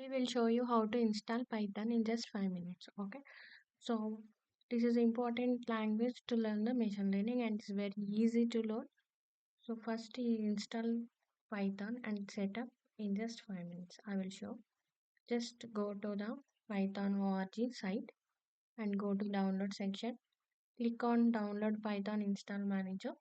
We will show you how to install Python in just 5 minutes. Okay. So this is important language to learn the machine learning and it's very easy to learn. So first you install Python and set up in just 5 minutes. I will show. Just go to the Python org site and go to download section. Click on download Python install manager.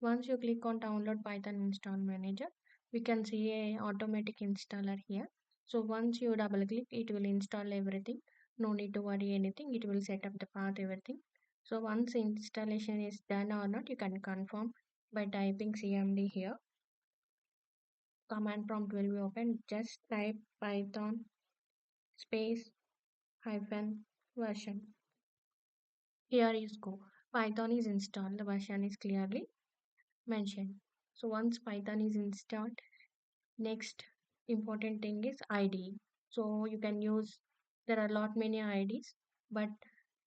Once you click on download Python install manager, we can see a automatic installer here. So once you double click, it will install everything. No need to worry anything. It will set up the path, everything. So once installation is done or not, you can confirm by typing cmd here. Command prompt will be open. Just type python space hyphen version. Here is go. Python is installed. The version is clearly mentioned. So once Python is installed, next important thing is IDE. So you can use, there are a lot many IDs, but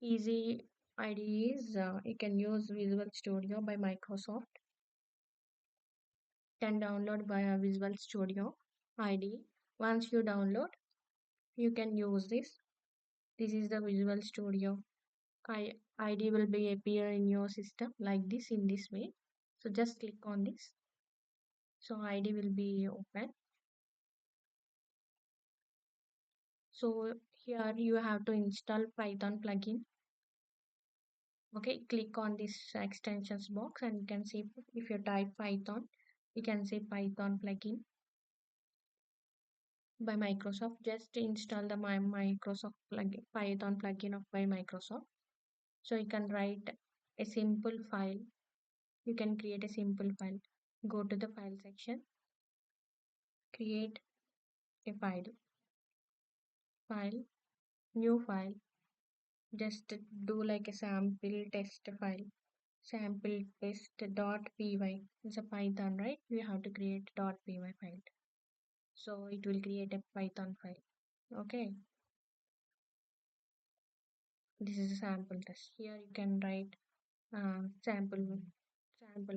easy IDE is you can use Visual Studio by Microsoft. Can download by a Visual Studio IDE. Once you download, you can use this. This is the Visual Studio. ID will be appear in your system like this in this way. So just click on this. So ID will be open. So here you have to install Python plugin. Okay, click on this extensions box and you can see if you type Python, you can see Python plugin by Microsoft. Just install the Microsoft plugin, Python plugin of by Microsoft. So you can write a simple file. You can create a simple file. Go to the file section, create a file, new file. Just do like a sample test file. Sample test.py. It's a Python, right? We have to create .py file. So it will create a Python file. Okay. This is a sample test. Here you can write sample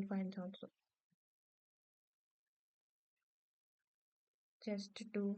files also. Just do